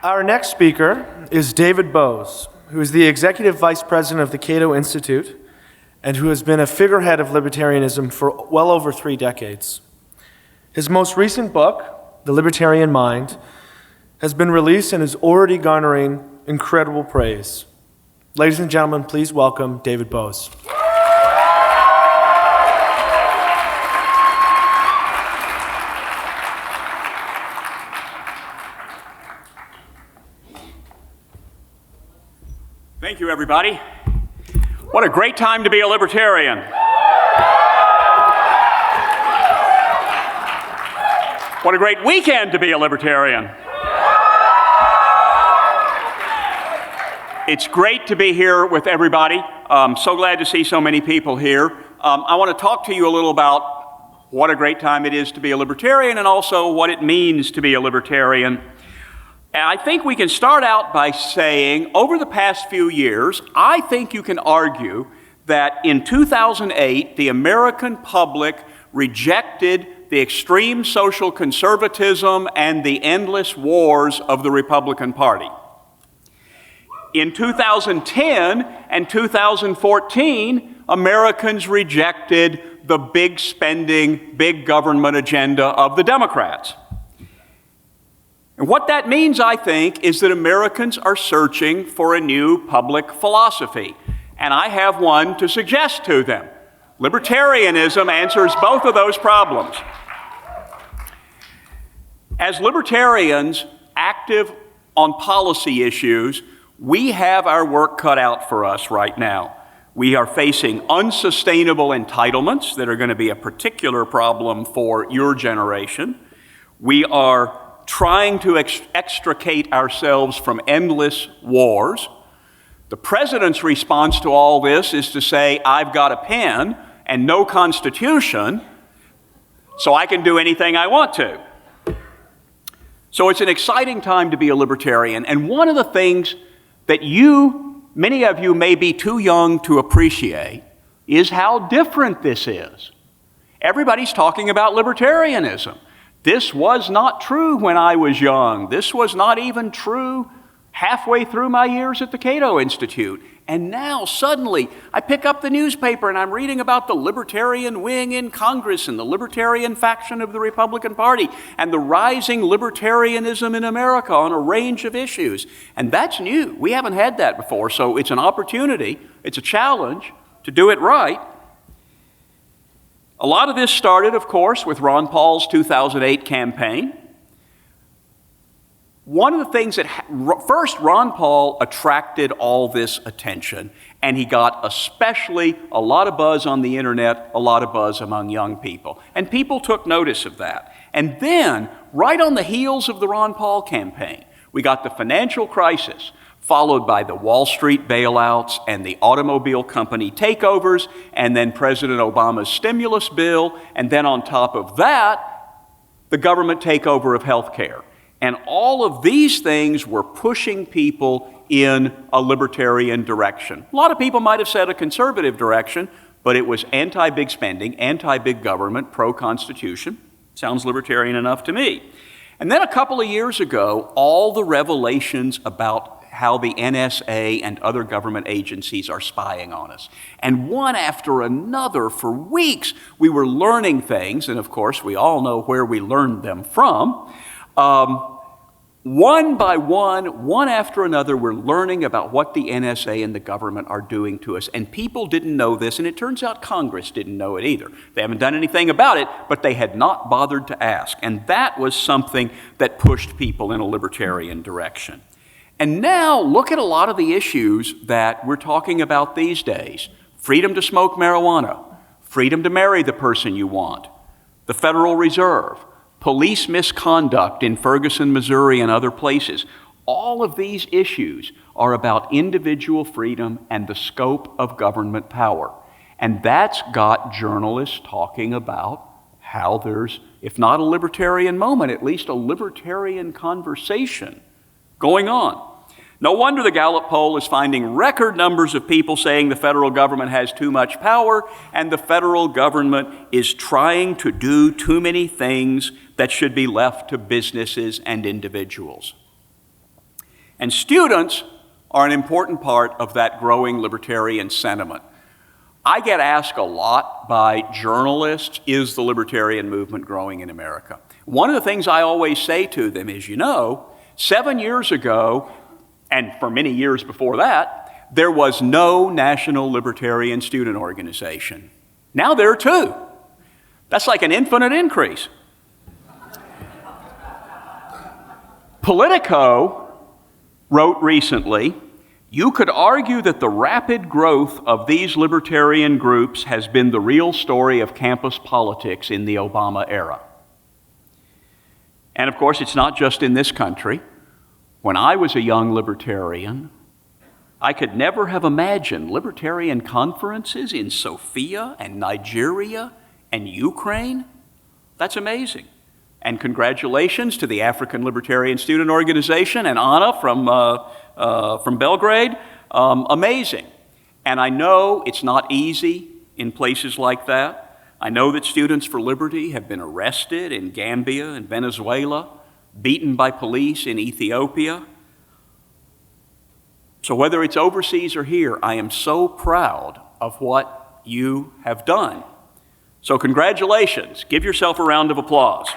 Our next speaker is David Boaz, who is the Executive Vice President of the Cato Institute and who has been a figurehead of libertarianism for well over 3 decades. His most recent book, The Libertarian Mind, has been released and is already garnering incredible praise. Ladies and gentlemen, please welcome David Boaz. Thank you, everybody. What a great time to be a libertarian. What a great weekend to be a libertarian. It's great to be here with everybody. I'm so glad to see so many people here. I want to talk to you a little about what a great time it is to be a libertarian and also what it means to be a libertarian. And I think we can start out by saying, over the past few years, I think you can argue that in 2008, the American public rejected the extreme social conservatism and the endless wars of the Republican Party. In 2010 and 2014, Americans rejected the big spending, big government agenda of the Democrats. And what that means, I think, is that Americans are searching for a new public philosophy. And I have one to suggest to them. Libertarianism answers both of those problems. As libertarians active on policy issues, we have our work cut out for us right now. We are facing unsustainable entitlements that are going to be a particular problem for your generation. We are trying to extricate ourselves from endless wars. The president's response to all this is to say, I've got a pen and no constitution, so I can do anything I want to. So it's an exciting time to be a libertarian. And one of the things that many of you may be too young to appreciate is how different this is. Everybody's talking about libertarianism. This was not true when I was young. This was not even true halfway through my years at the Cato Institute. And now, suddenly, I pick up the newspaper and I'm reading about the libertarian wing in Congress and the libertarian faction of the Republican Party and the rising libertarianism in America on a range of issues. And that's new. We haven't had that before, so it's an opportunity, it's a challenge to do it right. A lot of this started, of course, with Ron Paul's 2008 campaign. One of the things that, first, Ron Paul attracted all this attention, and he got especially a lot of buzz on the internet, a lot of buzz among young people. And people took notice of that. And then, right on the heels of the Ron Paul campaign, we got the financial crisis, followed by the Wall Street bailouts and the automobile company takeovers, and then President Obama's stimulus bill, and then on top of that, the government takeover of health care. And all of these things were pushing people in a libertarian direction. A lot of people might have said a conservative direction, but it was anti-big spending, anti-big government, pro-constitution. Sounds libertarian enough to me. And then a couple of years ago, all the revelations about how the NSA and other government agencies are spying on us. And one after another, for weeks, we were learning things, and of course, we all know where we learned them from. One by one after another, we're learning about what the NSA and the government are doing to us. And people didn't know this, and it turns out Congress didn't know it either. They haven't done anything about it, but they had not bothered to ask. And that was something that pushed people in a libertarian direction. And now, look at a lot of the issues that we're talking about these days. Freedom to smoke marijuana, freedom to marry the person you want, the Federal Reserve, police misconduct in Ferguson, Missouri, and other places. All of these issues are about individual freedom and the scope of government power. And that's got journalists talking about how there's, if not a libertarian moment, at least a libertarian conversation going on. No wonder the Gallup poll is finding record numbers of people saying the federal government has too much power and the federal government is trying to do too many things that should be left to businesses and individuals. And students are an important part of that growing libertarian sentiment. I get asked a lot by journalists, is the libertarian movement growing in America? One of the things I always say to them is, 7 years ago, and for many years before that, there was no national libertarian student organization. Now there are 2. That's like an infinite increase. Politico wrote recently, you could argue that the rapid growth of these libertarian groups has been the real story of campus politics in the Obama era. And of course, it's not just in this country. When I was a young libertarian, I could never have imagined libertarian conferences in Sofia and Nigeria and Ukraine. That's amazing. And congratulations to the African Libertarian Student Organization and Anna from Belgrade. Amazing. And I know it's not easy in places like that. I know that Students for Liberty have been arrested in Gambia and Venezuela, beaten by police in Ethiopia. So whether it's overseas or here, I am so proud of what you have done. So congratulations. Give yourself a round of applause.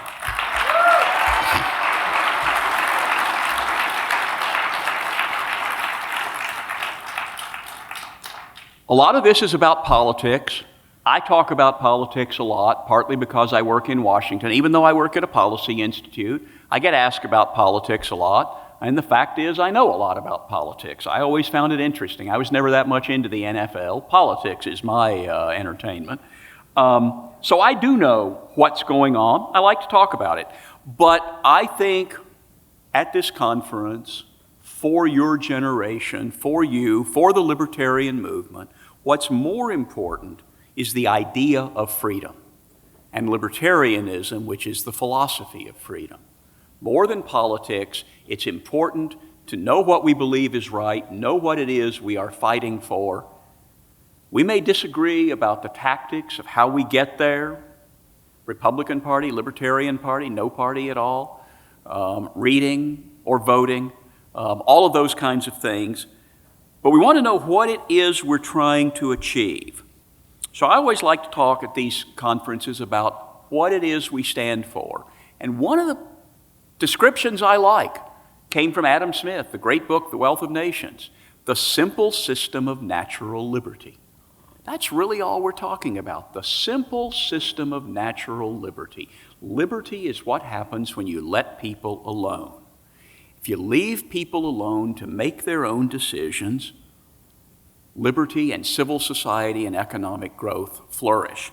A lot of this is about politics. I talk about politics a lot, partly because I work in Washington. Even though I work at a policy institute, I get asked about politics a lot. And the fact is, I know a lot about politics. I always found it interesting. I was never that much into the NFL. Politics is my entertainment. So I do know what's going on. I like to talk about it. But I think at this conference, for your generation, for you, for the libertarian movement, what's more important is the idea of freedom and libertarianism, which is the philosophy of freedom. More than politics, it's important to know what we believe is right, know what it is we are fighting for. We may disagree about the tactics of how we get there, Republican Party, Libertarian Party, no party at all, reading or voting, all of those kinds of things. But we want to know what it is we're trying to achieve. So I always like to talk at these conferences about what it is we stand for. And one of the descriptions I like came from Adam Smith, the great book, The Wealth of Nations, the simple system of natural liberty. That's really all we're talking about, the simple system of natural liberty. Liberty is what happens when you let people alone. If you leave people alone to make their own decisions, liberty and civil society and economic growth flourish.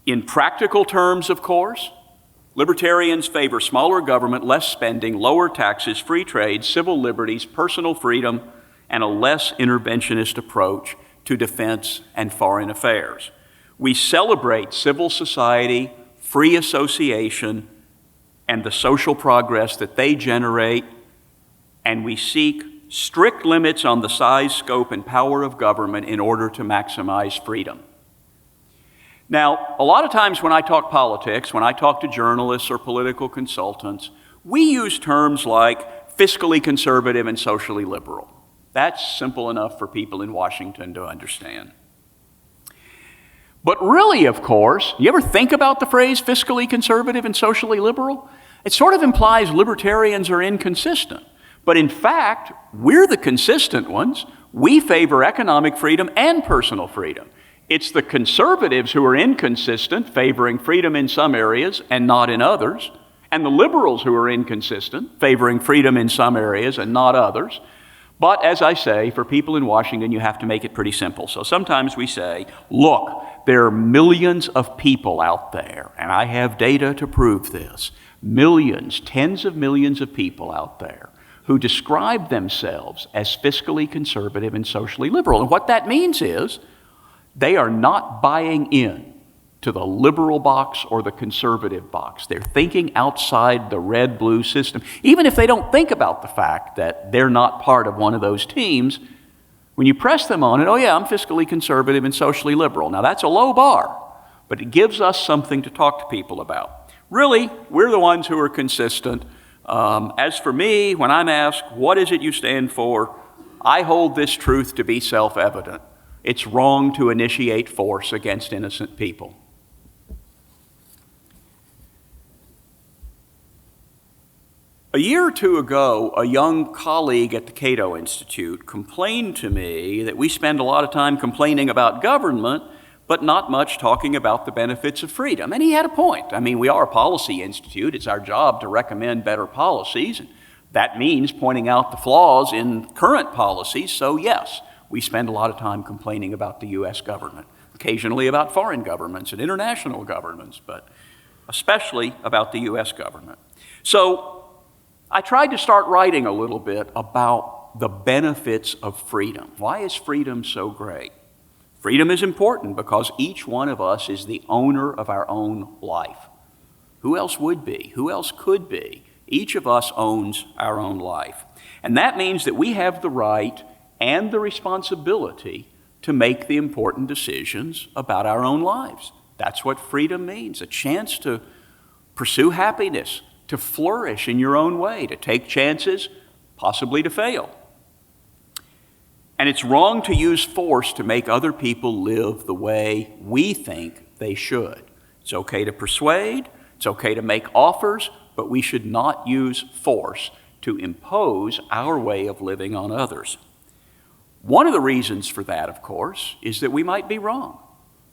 In practical terms, of course, libertarians favor smaller government, less spending, lower taxes, free trade, civil liberties, personal freedom, and a less interventionist approach to defense and foreign affairs. We celebrate civil society, free association, and the social progress that they generate, and we seek strict limits on the size, scope, and power of government in order to maximize freedom. Now, a lot of times when I talk politics, when I talk to journalists or political consultants, we use terms like fiscally conservative and socially liberal. That's simple enough for people in Washington to understand. But really, of course, you ever think about the phrase fiscally conservative and socially liberal? It sort of implies libertarians are inconsistent. But in fact, we're the consistent ones. We favor economic freedom and personal freedom. It's the conservatives who are inconsistent, favoring freedom in some areas and not in others, and the liberals who are inconsistent, favoring freedom in some areas and not others. But as I say, for people in Washington, you have to make it pretty simple. So sometimes we say, look, there are millions of people out there, and I have data to prove this. Millions, tens of millions of people out there who describe themselves as fiscally conservative and socially liberal. And what that means is they are not buying in to the liberal box or the conservative box. They're thinking outside the red-blue system. Even if they don't think about the fact that they're not part of one of those teams, when you press them on it, oh yeah, I'm fiscally conservative and socially liberal. Now that's a low bar, but it gives us something to talk to people about. Really, we're the ones who are consistent. As for me, when I'm asked, what is it you stand for? I hold this truth to be self-evident. It's wrong to initiate force against innocent people. A year or two ago, a young colleague at the Cato Institute complained to me that we spend a lot of time complaining about government, but not much talking about the benefits of freedom. And he had a point. I mean, we are a policy institute. It's our job to recommend better policies. And that means pointing out the flaws in current policies. So yes, we spend a lot of time complaining about the U.S. government, occasionally about foreign governments and international governments, but especially about the U.S. government. So I tried to start writing a little bit about the benefits of freedom. Why is freedom so great? Freedom is important because each one of us is the owner of our own life. Who else would be? Who else could be? Each of us owns our own life. And that means that we have the right and the responsibility to make the important decisions about our own lives. That's what freedom means, a chance to pursue happiness, to flourish in your own way, to take chances, possibly to fail. And it's wrong to use force to make other people live the way we think they should. It's okay to persuade, it's okay to make offers, but we should not use force to impose our way of living on others. One of the reasons for that, of course, is that we might be wrong.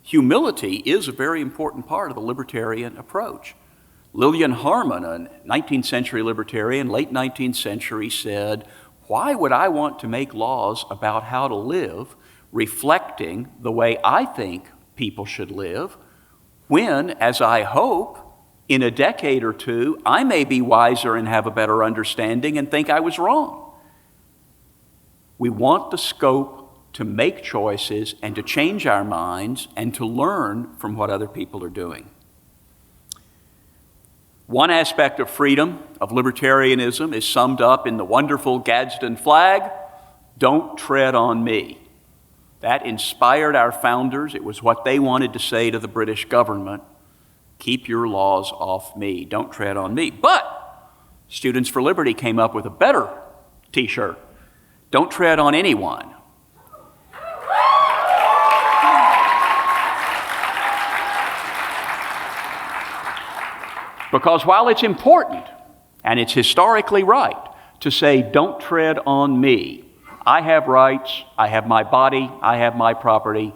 Humility is a very important part of the libertarian approach. Lillian Harman, a 19th century libertarian, late 19th century, said, "Why would I want to make laws about how to live reflecting the way I think people should live when, as I hope, in a decade or two, I may be wiser and have a better understanding and think I was wrong?" We want the scope to make choices and to change our minds and to learn from what other people are doing. One aspect of freedom, of libertarianism, is summed up in the wonderful Gadsden flag, "Don't tread on me." That inspired our founders. It was what they wanted to say to the British government. Keep your laws off me. Don't tread on me. But Students for Liberty came up with a better t-shirt. Don't tread on anyone. Because while it's important, and it's historically right, to say, don't tread on me. I have rights, I have my body, I have my property,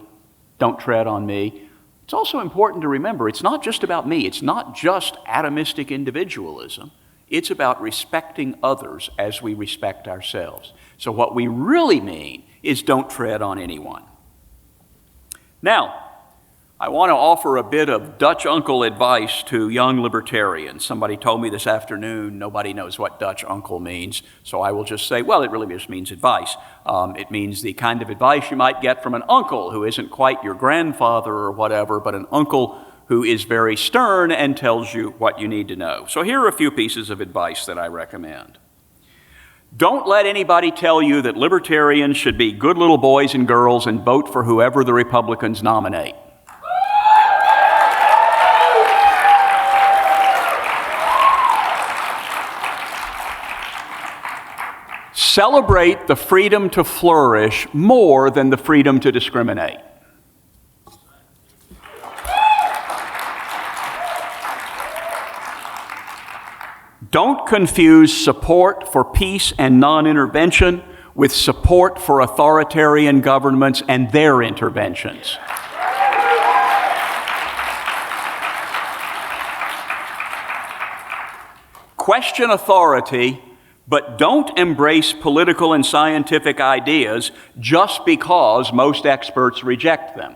don't tread on me. It's also important to remember, it's not just about me, it's not just atomistic individualism, it's about respecting others as we respect ourselves. So what we really mean is don't tread on anyone. Now, I want to offer a bit of Dutch uncle advice to young libertarians. Somebody told me this afternoon, nobody knows what Dutch uncle means, so I will just say, well, it really just means advice. It means the kind of advice you might get from an uncle who isn't quite your grandfather or whatever, but an uncle who is very stern and tells you what you need to know. So here are a few pieces of advice that I recommend. Don't let anybody tell you that libertarians should be good little boys and girls and vote for whoever the Republicans nominate. Celebrate the freedom to flourish more than the freedom to discriminate. Don't confuse support for peace and non-intervention with support for authoritarian governments and their interventions. Question authority, but don't embrace political and scientific ideas just because most experts reject them.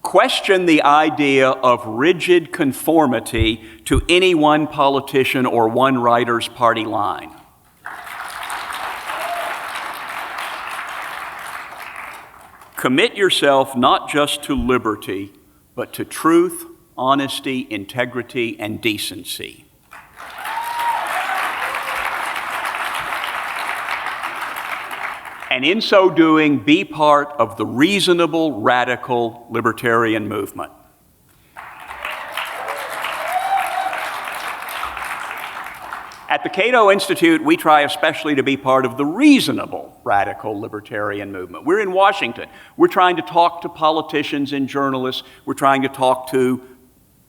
Question the idea of rigid conformity to any one politician or one writer's party line. Commit yourself not just to liberty, but to truth, honesty, integrity, and decency. And in so doing, be part of the reasonable, radical libertarian movement. At the Cato Institute, we try especially to be part of the reasonable radical libertarian movement. We're in Washington. We're trying to talk to politicians and journalists. We're trying to talk to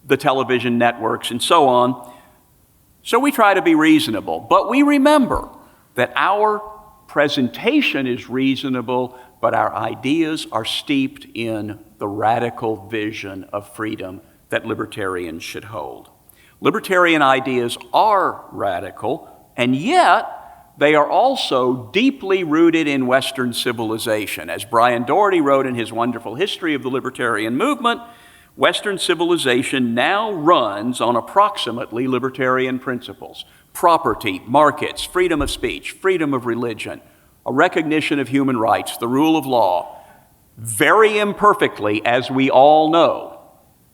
the television networks and so on. So we try to be reasonable. But we remember that our presentation is reasonable, but our ideas are steeped in the radical vision of freedom that libertarians should hold. Libertarian ideas are radical, and yet they are also deeply rooted in Western civilization. As Brian Doherty wrote in his wonderful history of the libertarian movement, Western civilization now runs on approximately libertarian principles: property, markets, freedom of speech, freedom of religion, a recognition of human rights, the rule of law, very imperfectly, as we all know,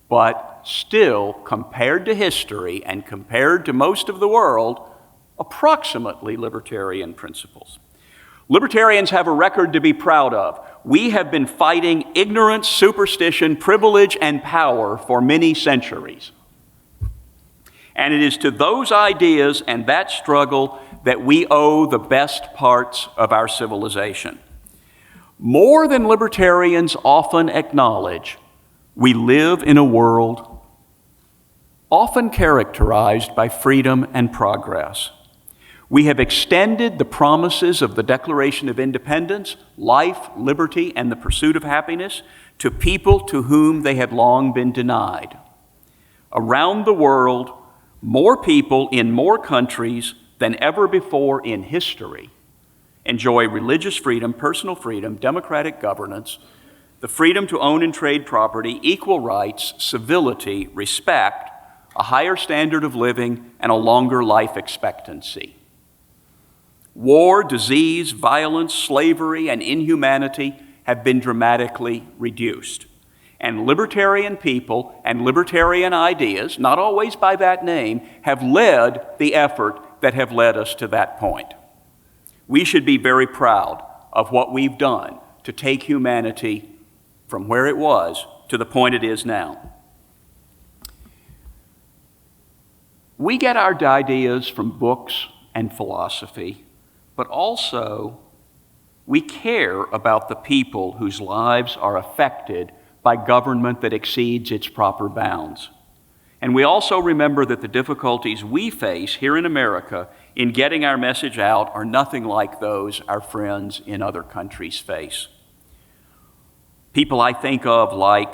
but still, compared to history and compared to most of the world, approximately libertarian principles. Libertarians have a record to be proud of. We have been fighting ignorance, superstition, privilege, and power for many centuries. And it is to those ideas and that struggle that we owe the best parts of our civilization. More than libertarians often acknowledge, we live in a world often characterized by freedom and progress. We have extended the promises of the Declaration of Independence, life, liberty, and the pursuit of happiness to people to whom they had long been denied. Around the world, more people in more countries than ever before in history enjoy religious freedom, personal freedom, democratic governance, the freedom to own and trade property, equal rights, civility, respect, a higher standard of living, and a longer life expectancy. War, disease, violence, slavery, and inhumanity have been dramatically reduced. And libertarian people and libertarian ideas, not always by that name, have led the effort that have led us to that point. We should be very proud of what we've done to take humanity from where it was to the point it is now. We get our ideas from books and philosophy, but also we care about the people whose lives are affected by government that exceeds its proper bounds. And we also remember that the difficulties we face here in America in getting our message out are nothing like those our friends in other countries face. People I think of like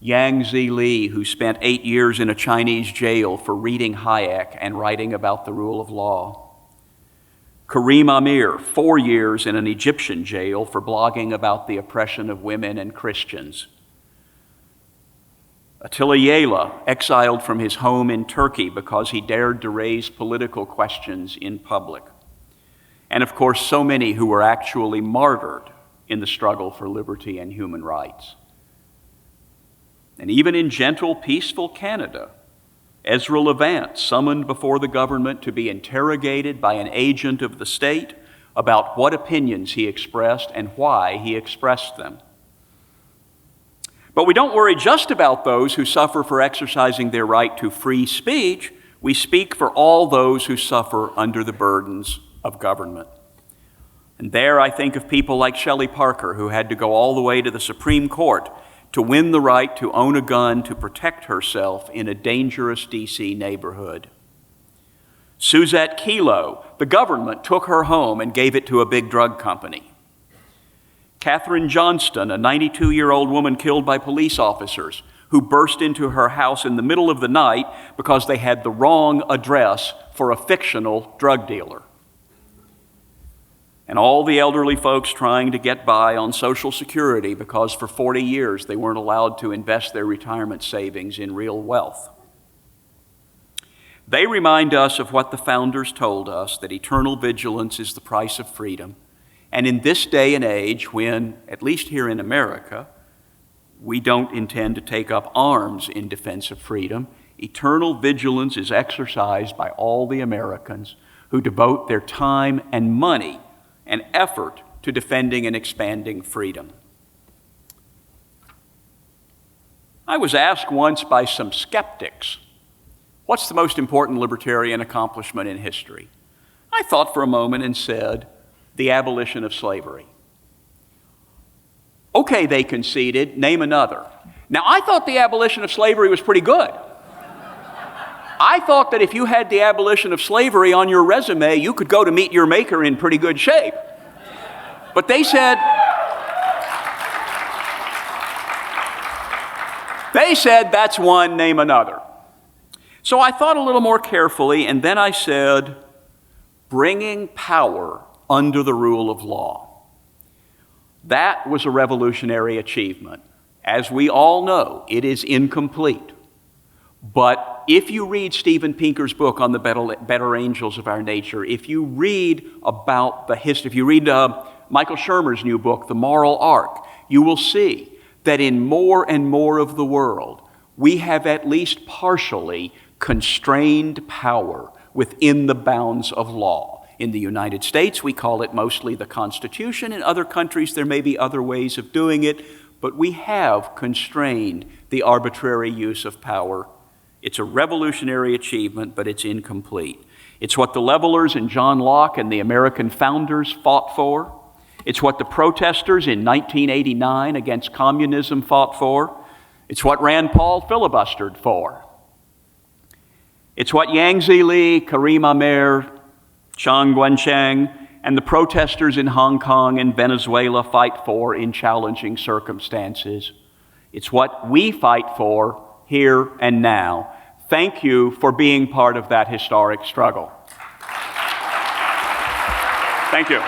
Yang Zili, who spent 8 years in a Chinese jail for reading Hayek and writing about the rule of law. Karim Amir, 4 years in an Egyptian jail for blogging about the oppression of women and Christians. Attila Yela, exiled from his home in Turkey because he dared to raise political questions in public. And of course, so many who were actually martyred in the struggle for liberty and human rights. And even in gentle, peaceful Canada, Ezra Levant, summoned before the government to be interrogated by an agent of the state about what opinions he expressed and why he expressed them. But we don't worry just about those who suffer for exercising their right to free speech. We speak for all those who suffer under the burdens of government. And there I think of people like Shelley Parker, who had to go all the way to the Supreme Court to win the right to own a gun to protect herself in a dangerous D.C. neighborhood. Suzette Kelo, the government took her home and gave it to a big drug company. Katherine Johnston, a 92-year-old woman killed by police officers who burst into her house in the middle of the night because they had the wrong address for a fictional drug dealer. And all the elderly folks trying to get by on Social Security because for 40 years they weren't allowed to invest their retirement savings in real wealth. They remind us of what the founders told us, that eternal vigilance is the price of freedom. And in this day and age, when, at least here in America, we don't intend to take up arms in defense of freedom, eternal vigilance is exercised by all the Americans who devote their time and money and effort to defending and expanding freedom. I was asked once by some skeptics what's the most important libertarian accomplishment in history? I thought for a moment and said, the abolition of slavery. Okay, they conceded, name another. Now, I thought the abolition of slavery was pretty good. I thought that if you had the abolition of slavery on your resume, you could go to meet your maker in pretty good shape. But they said that's one, name another. So I thought a little more carefully, and then I said, bringing power under the rule of law. That was a revolutionary achievement. As we all know, it is incomplete. But if you read Steven Pinker's book on the better angels of our nature, if you read about the history, if you read Michael Shermer's new book, The Moral Arc, you will see that in more and more of the world, we have at least partially constrained power within the bounds of law. In the United States, we call it mostly the Constitution. In other countries, there may be other ways of doing it, but we have constrained the arbitrary use of power. It's a revolutionary achievement, but it's incomplete. It's what the levelers and John Locke and the American founders fought for. It's what the protesters in 1989 against communism fought for. It's what Rand Paul filibustered for. It's what Yang Zili, Karim Amer, Chiang Guancheng, and the protesters in Hong Kong and Venezuela fight for in challenging circumstances. It's what we fight for here and now. Thank you for being part of that historic struggle. Thank you.